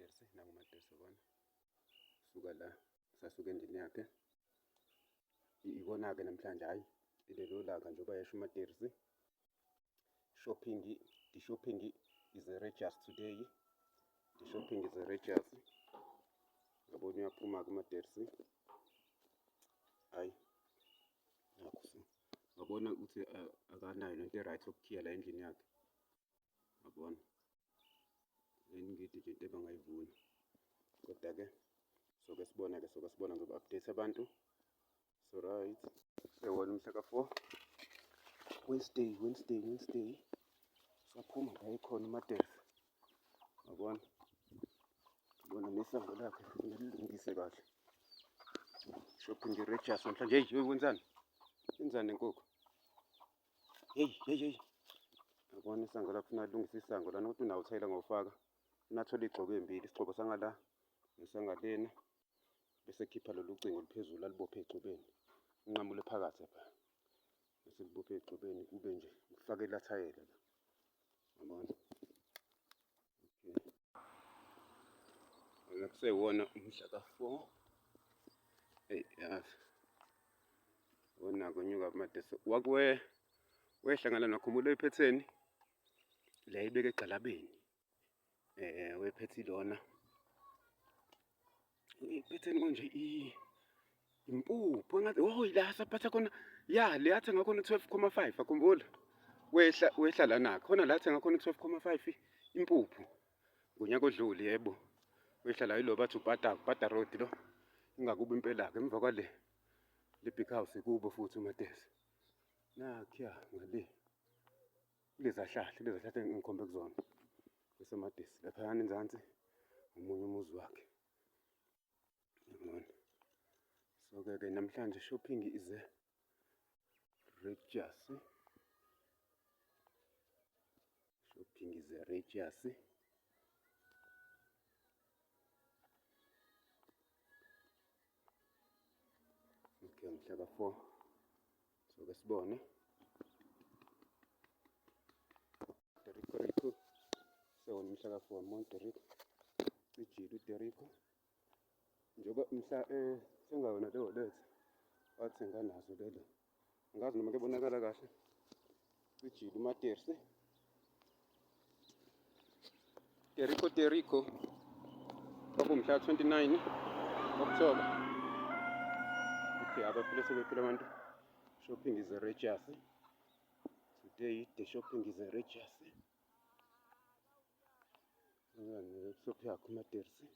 umatersi nangumatersi bona suka la sasuka endlini yakhe ikona-ke namhlanje hhayi ilelo langa njengoba yasho umatersi the shopping is righteous today. The shopping is righteous. Ngabona uyaphuma-ke umatersi hhayi nakho ngabona ukuthi akanayo nento e-right yokukhiya la endlini yakhe ngabona ngithi nje into ebangayivuna kodwa-ke soke sibona ngizoba-update abantu so right sewona umhla ka-4 Wednesday saphuma la ekhona umatersi ngabona nesango lakhe nililungise kahle shopping righteous namhlanje. Hey wenzani nenkukhu? Hey ngabona isango lakho ufuna alungise isango lana kodwa unawo uthayela ngawufaka unathola igxobo embili isigxobo sangala nesangalena bese khipha lolu ucingo oluphezulu alibophe egxobeni unqamule phakathi lapha bese libophe egxobeni kube nje ufake lathayela la ngabona okay kusewona umhla ka-4 yazi wona konyuka kumatersi wehlangana nakhumula ephetheni la ibeke egxalabeni wephethi lona iphetheni konje impuphu engathi la saphatha khona ya le yathenga khona 12,5 akhumbula wehla lana khona la yathenga khona 12,5 impuphu ngonyaka odlule yebo wehla la yilo bathi ubhada road lo ingakubo impela-ke emva kwale big house kubo futhi umatersi nakhiya ngale lezahlahla engikhombe kuzona bese umatersi laphayana enzansi omunye umuzi wakhe yabona. So-ke namhlanje shopping is righteous. Okay, mhla ka-4 so-ke sibone Derico sewona mhla ka-4 Monterico cijile uDerico njengoba mhla sengayona leyo lethe wathenga nazo lelo angazi noma kebonakala kahle cijile umatersi Derico kwakumhla 29 October. Okay, abaphile sebephila abantu shopping is righteous today. The shopping is righteous shop yakho umatersi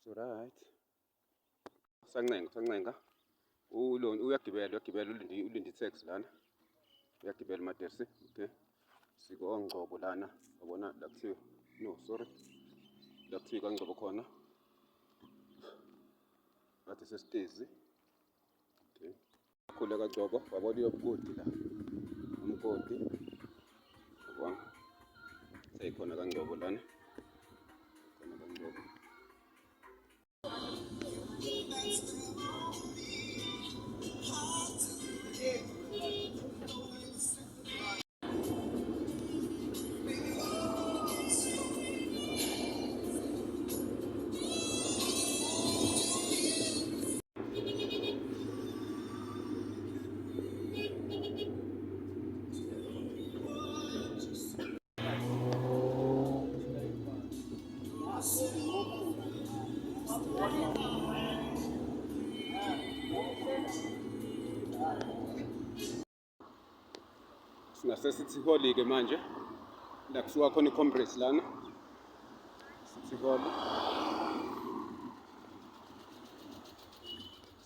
so right sancenga uyagibela ulinde taxi lana uyagibela umatersi. Okay, siko-Ngcobo lana wabona la kuthiwa no sorry la kuthiwa kaNgcobo khona ngathi sesitezi. Okay, khule kaNgcobo wabona uyobukoti la umkoti yabona seyikhona kaNgcobo lana khona kaNgcobo. Sinase-City Hall-ke manje la kusuka khona i-Congress lana City Hall.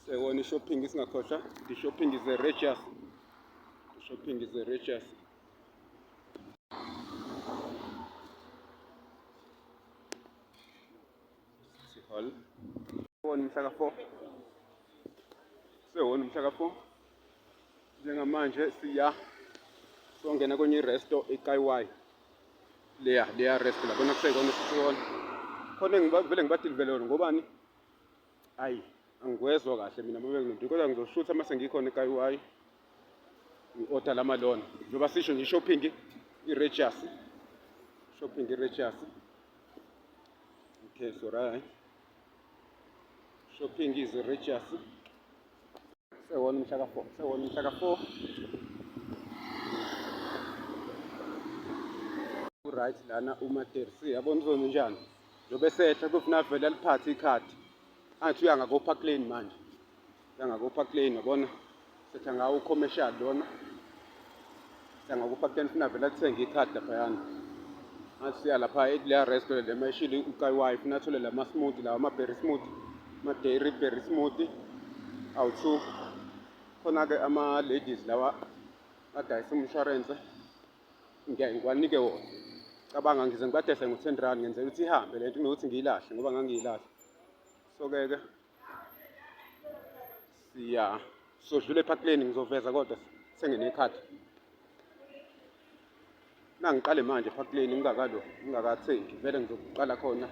Sewona i-shopping isingakhohlwa. The shopping is righteous. City Hall sewona umhla ka-4 njengamanje songena kwenye resto eKaiwai leya resto labona kuseyikona City Hall khona vele ngibadilivele yona ngobani hayi angwezwa kahle mina mabengilondi kodwa ngizoshutha mase ngikhona eKaiwai ngi-order lamalona njengoba sisho nje shopping i-righteous. Okay, so right. Shopping is religious. Sewona umhla ka-4. Right lana umaterisi yabona uzona njani. Njobe sehla kufuna vele aliphathe ikhadi. Angithi uya ngako-Park Lane manje. Uya ngako-Park Lane yabona. Setha ngawo commercial lona. Uya ngako-Park Lane ufuna vele athenge ikhadi laphayana. Angithi siya lapha ekuleya restaurant lemayishile uKayiwayi ufuna athole lama smoothie lawa ama-berry smoothie. Ama-dairy berry smoothie. Awu-2. Khona-ke ama-ladies lawa adayisa umshwarense. Ngiwanike wona. Cabanga ngize ngibadese ngo-R10 ngenzela ukuthi ihambe lento kunokuthi ngiyilahle ngoba ngangiyilahle. So-ke sodlula ePark Lane ngizoveza kodwa senginekhadi. Nangiqale manje ePark Lane ngingakathengi vele ngizoqala khona.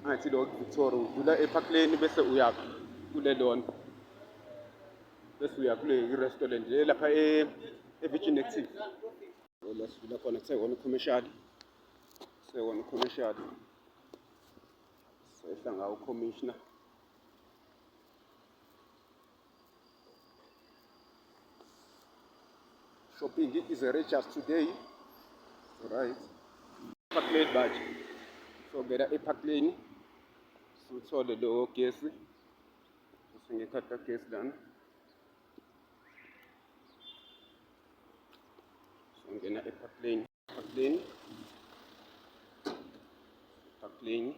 Angithi lo Victoria udlula ePark Lane bese uya kule lona. Bese uya kule restaurant le lapha eVirgin Active. Lasivula khona kusewona commercial. Sewona commercial. Sehla ngawo commissioner. Shopping is a just today. Right. Park Lane badge. So get a Park Lane. So the low case. So you cut the case down. So get a Park Lane. Park Lane. Park Lane.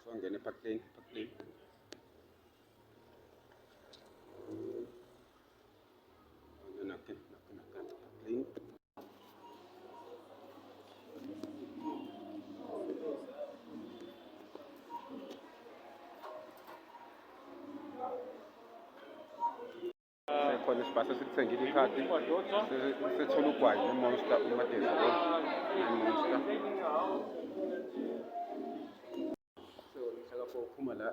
So get a Park Lane. Park Lane. Khona isibasa sikuthengile ikhadi sethola ugwayi nemonster umadesi nemonster so ngihlala uphuma la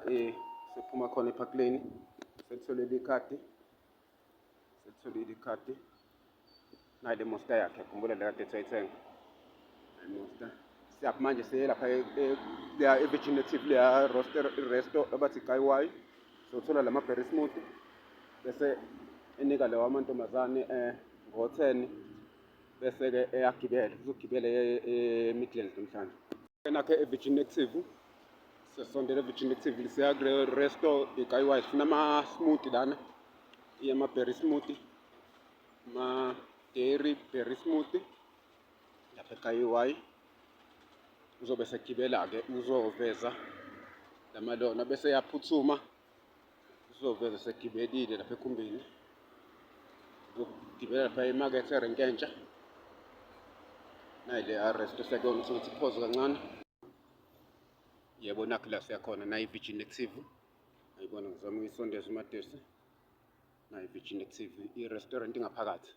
sephuma khona ePark Lane setholile ikhadi nayi le monster yakhe khumbula le kade ethayithenga monster siyaphi manje siye lapha eVirgin Active leya resto abathi Kayiwayi sothola lama berry smoothie bese enika lawa amantombazane ngo-10 bese-ke eyagibela uzogibela eMidlands namhlanje. Nakhe eVirgin Active sesondele eVirgin Active siya kule resto eKayiwayi sifuna ama-smoothie lana ama-berry smoothie ama-dairy berry smoothie lapha eKayiwayi uzobe segibela-ke uzoveza lamalona bese yaphuthuma uzoveza segibelile lapha ekhumbini uzogibela lapha emakethe erenke entsha nayi le resto sekona ukuthi iphoze kancane yebo nakho la siyakhona nayi Virgin Active ayibona ngizama ukuyisondeza umadesi nayi Virgin Active i-restaurant ngaphakathi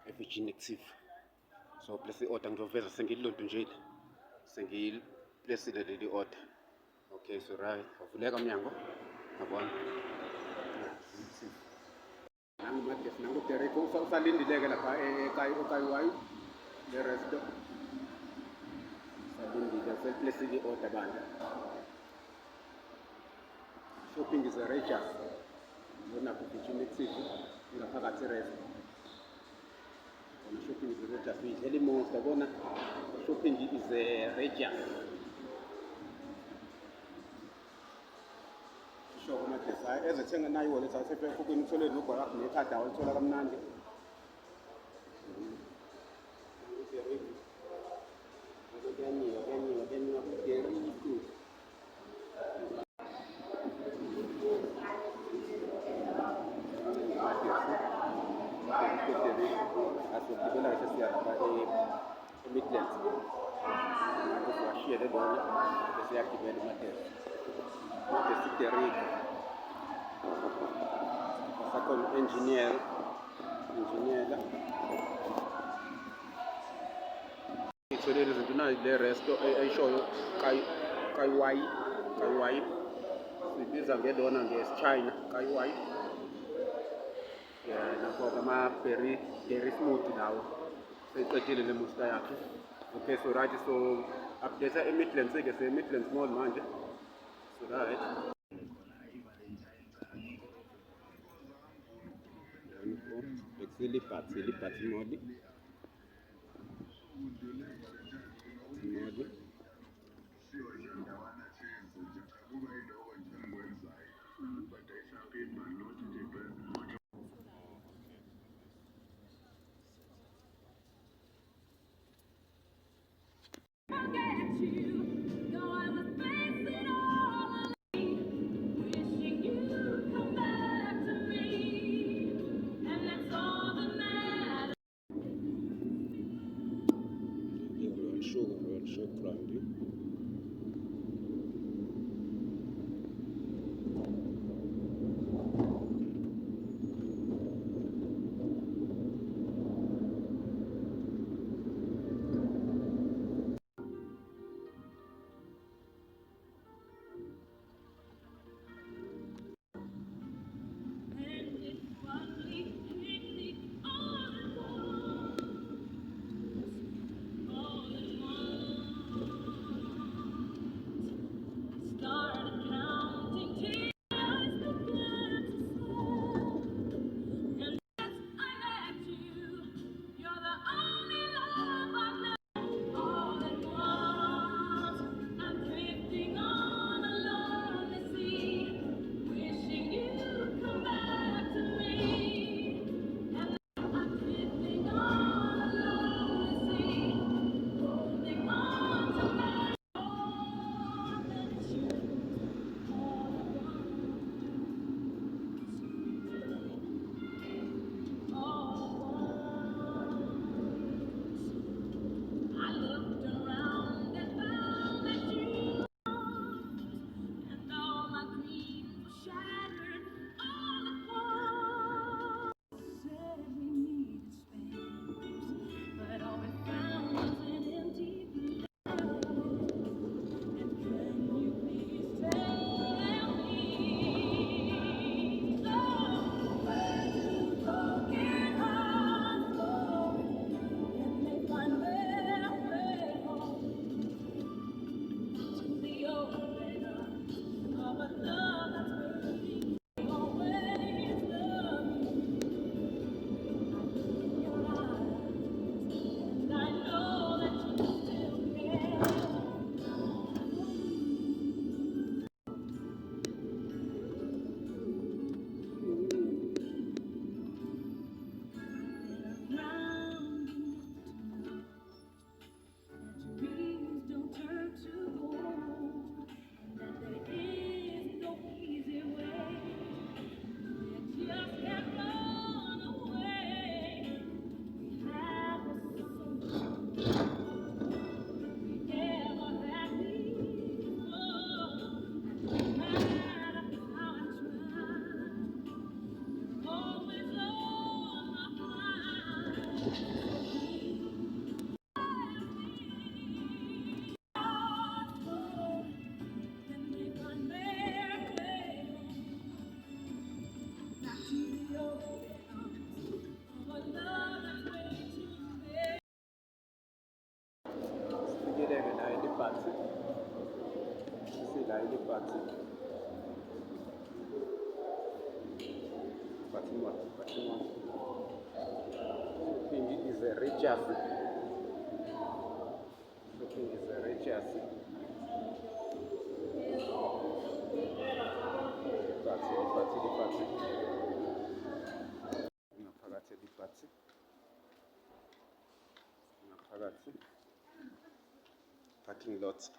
eVirgin Active so place i-order ngizoveza sengililondunjile sengiliplesile leli order. Okay, so right avuleka umnyango ngabona nangumadesi nangu-Derek usalindileke lapha eKayiwayi le resto salindile seliplesile i-order banda. Shopping is a rager lona kuVirgin Active ngaphakathi resto shopping is a rager uyidlela imonster bona shopping is a rager sho umadesi ezethenga nayo iwallet asefekhukwini uthole nogwa yakho nekhadi awalithola kamnandi asogibela sesiyalapha eMidlands washiyele lona bese yagibela umadesi Derek sakhona engineer itholele izinto nayi le resto eyishoyo Kayiwayi sibiza ngelona ngesi-China kayi-white. Nakho ama-berry smoothie lawo seyiqedile le musta yakhe. Okay, so right, so update eMidlands-ke se-Midlands Mall manje. So right. Liberty Mall. Real sugar brandy. Shopping is a riches. Shopping is a riches. Parking lots.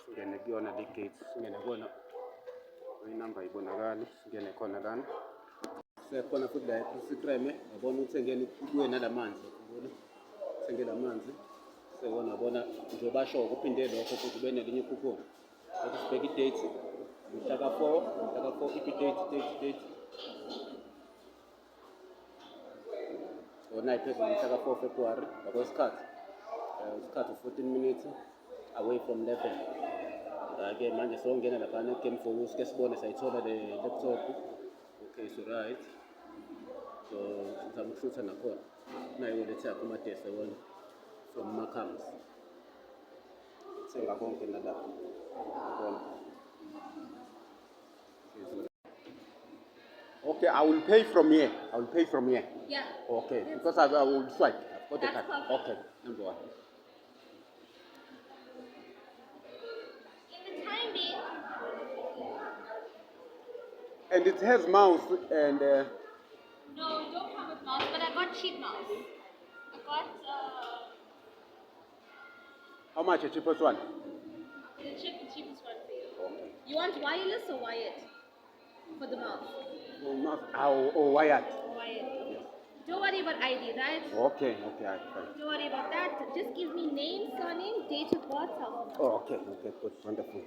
Singene kuyona le gate, singene kona inamba ibonakala, singene khona lana. Sekhona futhi la Instagram, yabona ukuthi ngene kubuye nalamanzi, ubona? Sengela amanzi. Sewona bona njengoba basho ukuphinde lokho futhi kube nelinye iphupho. Ukuthi sibheke i-date mhlaka 4 date yona iphezulu mhlaka 4 February ngakwesikhathi isikhathi 14 minutes away from 11 ke manje songena laphana Game for You sike sibone sayithola le laptop. Okay, so right, so sizama ukushutha nakhona nayo lethe yakho amadesi wona from Macams senga konke nalapho yabona. Okay, I will pay from here. Yeah. Okay, because I will swipe. I've got the card. Perfect. Okay, number 1. In the time being. And it has mouse and. No, you don't come with mouse, but I got cheap mouse. I got How much the cheapest one? the cheapest one for you. Okay. You want wireless or wired for the mouse? No, mouse or wired. Wired. Don't worry about ID, right? Okay, fine. Don't worry about that. Just give me name, surname, date of birth, cell phone. Oh, okay, good, wonderful.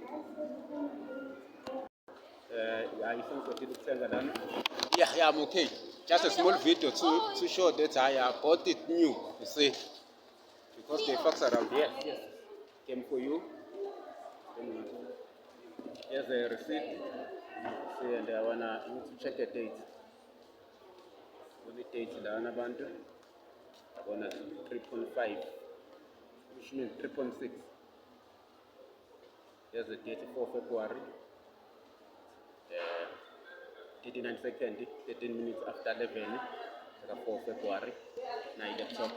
Yeah, I'm okay. Just a small video to show that I bought it new, you see. Because they fucks around. Yes. Came for you. Here's a receipt. See, and I wanna check the date. Only date la abantu. I wanna 3.5. Which means 3.6. Here's the date 4 February. 39 seconds, 13 minutes after 11, 4 February, 9 laptop.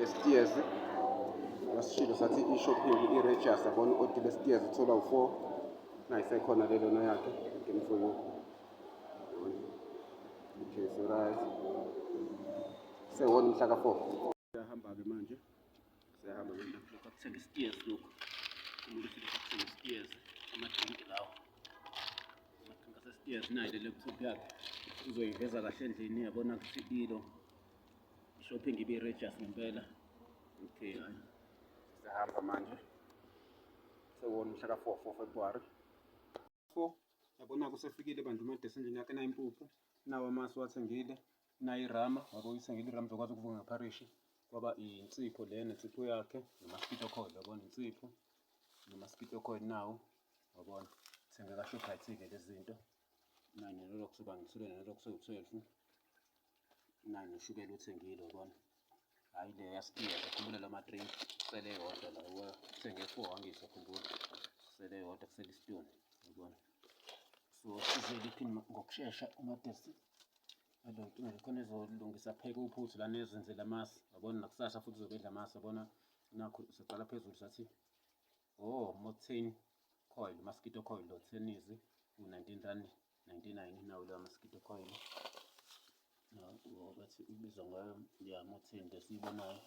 Stairs, wasishilo sathi i-shopping i-register yabona odile stairs uthola u4 nayisekhona lelo na yakhe Game for You. Okay, so right. Sewona mhla ka4. Siyahamba ke manje. Siyahamba manje ukuthenga stairs lokho. Umuntu ufike ukuthenga stairs amadrink lawo. Ngase stairs nayo le laptop yakhe. Uzoyiveza kahle endlini yabona kufikilo. Shopping ibe register ngempela. Okay, hayi. Siyahamba manje. Sewona mhla ka4 February. 4 yabona kusefikile bandla umadesi endlini yakhe na impuphu. Nawo amasu wathengile. Na irama wabo uyithengile irama zokwazi ukuvuka ngaparishi kwaba insipho lena insipho yakhe nomasquito coil yabona insipho nomasquito coil nawo wabona thenga ka Shoprite ke lezi zinto 9 lolo kusuka ngisule lolo kusuka 12 9 ushukela uthengile wabona hayi le yasitiya ukhumbula lama drink sele yodwa la uthenge 4 angisho khumbula sele yodwa kusele isitoni wabona so sizele iphini ngokusheshsha umadesi adonke khona ezolungisa pheke uphuthu lana ezenzela amasi yabona nakusasa futhi uzobedla amasi yabona nakho siqala phezulu sathi Motain coil mosquito coil lo tennis u19.99 nawo lo mosquito coil bathi ubizwa ngayo ya Motain lesiyibonayo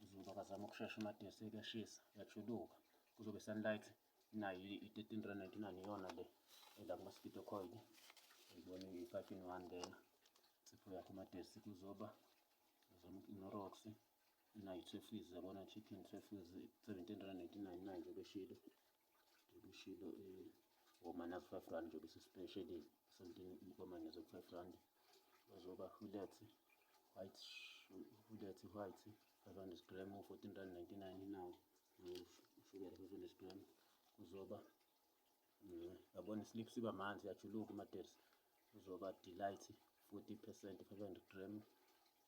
uzoba kazama ukushesha amadesi ekashisa yajuluka kuzobe sunlight nayo i13.99 yona le la mosquito coil uyibona i5 in 1 lena sipho yakho amadesi kuzoba Norox nayo i-Turfies yabona chicken Turfies 17.99 manje beshilo minus 5 rand nje bese specially 17.5 rand bazoba Hullet white 500 gram 14.99 nawo ushukela 500 gram kuzoba yabona slip siba manzi yajuluka amadesi kuzoba Delight 40% 500 gram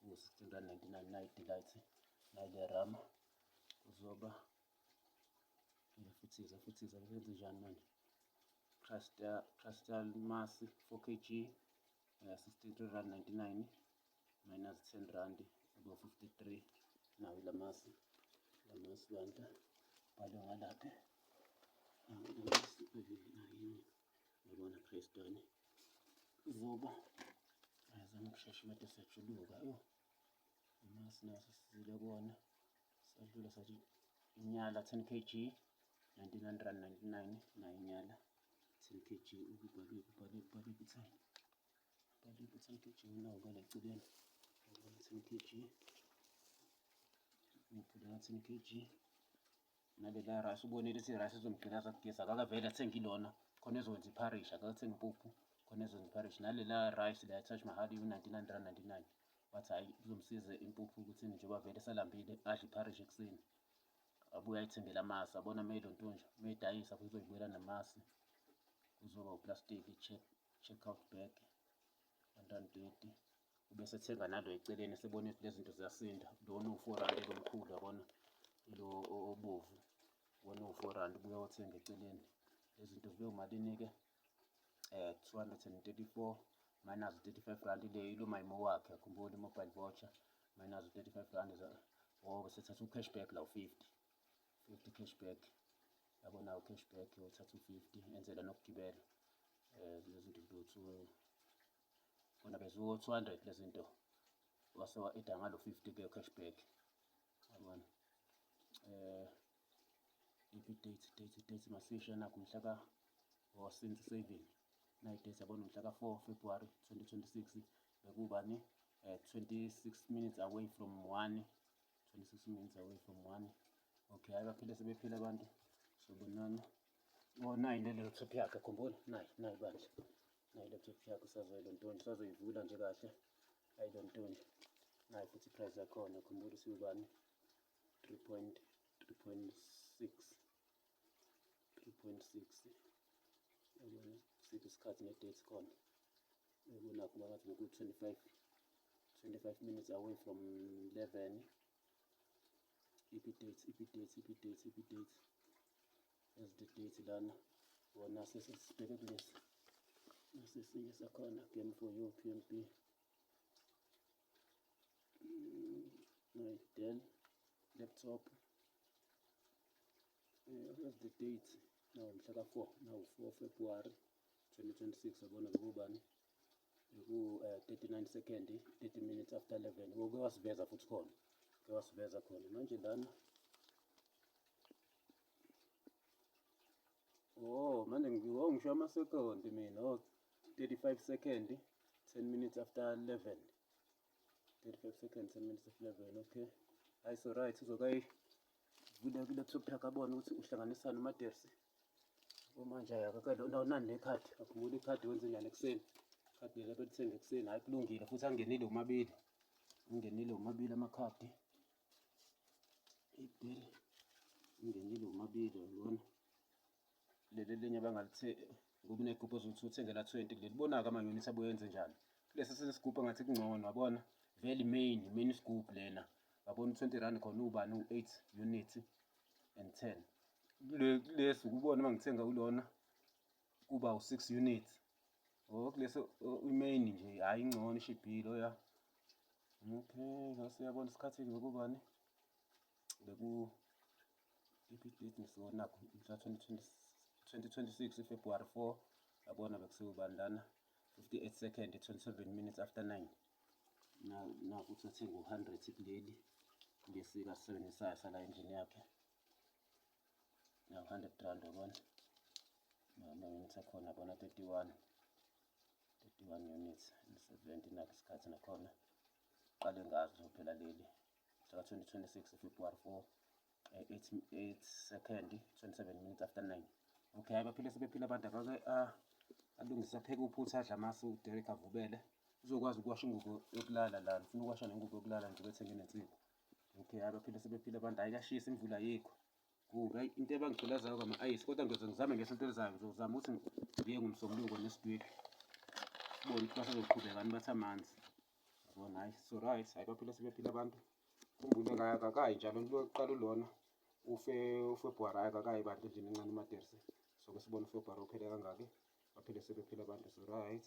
u16.99 nayo Delight nayo le rama kuzoba futhi benze njani manje Crystal mass 4 kg 63.99 minus 10 rand abo 53 nayo la mass banta balo ngalapha yabona Crystal uzoba ayazama ukushesha manje sejuluka amasi naso sizile kona sadlula sathi inyala 10 kg 1999 nayo inyala 10 kg ubhalwe 10 kg nawo ngale ecibeni 10 kg ngiphule nga 10 kg nalela rice ubonile ukuthi rice izomgqilaza kugeza akakavele athenga ilona khona ezokwenza iparish akathenga impuphu khona ezokwenza iparish nalela rice la Taj Mahal u99.99 wathi hayi kuzomsiza impuphu ukuthi njengoba vele salambile adle iparish ekuseni abuye ayithengele amasi abona mayilontonje mayidayisa futhi uzoyibuyela namasi kuzoba uplastic check out bag 130 ubese thenga nalo eceleni sebona ukuthi lezi zinto ziyasinda lona u4 lomkhulu yabona lo obovu wona u4 ubuye uthenga eceleni lezi zinto zibe umalini ke 234 minus 35 rand le ilo mayimo wakhe akhumbula mobile voucher minus 35 rand ngoba sethatha cashback la u50 cashback yabona cashback uthatha u50 enzela nokugibela lezi zinto kuthiwa kona bezo 200 lezi zinto wasewa eda ngalo 50 ke cashback yabona date masisha nakho umhla ka since saving night date yabona umhla ka 4 February 2026 bekubani 26 minutes away from 1 okay abaphile sebephila abantu sobonana nayi le laptop yakhe khumbula nayi bandla nayi laptop yakhe sazoyilontonje sazoyivula nje kahle ayilontonje nayi futhi price yakhona khumbula usibani 3.6 yabona sithi isikhathi ne-date khona ubona kungathi beku 25 minutes away from 11 EP date as the date lana wona sesibheke kulesi nasesinye sakhona game for you PMP Dell laptop as the date now mhla ka 4 now 4 February 2026 yabona bekubani beku 39 second 30 minutes after 11 woke wasiveza futhi khona wasiveza khona manje lana manje ngisho ama-second mina 35 second 10 minutes after 11 35 seconds 10 minutes after 11 okay hayi so right uzokayi vula laptop yakhe abona ukuthi uhlanganisana umadersi manje akakalo nani nekhadi akhumbula ikhadi wenze njani ekuseni ikhadi lelo belithenga ekuseni hayi kulungile futhi angenile umabili amakhadi ibhili ungenile umabili yabona leli linye bangalithe ngoba negroup ozothi uthengela 20 kuleli bonaka amanyoni abuye yenze njani kulesi sesigubha ngathi kungcono wabona vele main scoop lena wabona 20 rand khona ubani u8 units and 10 kulesi ukubona mangithenga ulona kuba u6 units kulesi imain nje hayi ingcono ishibhilo ya okay ngasiyabona isikhathi ngokubani beku date ngisona mhla 2026 February 4 yabona bekusubani lana 58 second 27 minutes after 9 na futhi athenga u100 kuleli ngesika sisebenzisayo sala engine yakhe na 100 rand yabona noma units akhona yabona 31 units 70 nakho isikhathi nakhona qale ngazo phela leli mhla 2026 February 4 8 second 27 minutes after 9 okay abaphile sebephila abantu akake alungisa pheka uphutha adla amasi uDerek avubele uzokwazi ukuwasha ingubo yokulala la ufuna ukuwasha nengubo yokulala nje bethenge nensipho okay abaphile sebephila abantu ayikashisa imvula yikho kube into ebangigcilazayo kama-ice kodwa ngizame ngesonto elizayo ngizozama ukuthi ngiye ngumsombuluko nesidweki sibone ukuthi basazoqhubeka bathi amanzi yabona hayi so right hayi baphile sebephila abantu khumbule ngakayi njalo lokuqala ulona uFebruary akakayi bandla endlini encane umadersi so ke sibone uFebruary uphele kangaki baphile sebephila abantu so right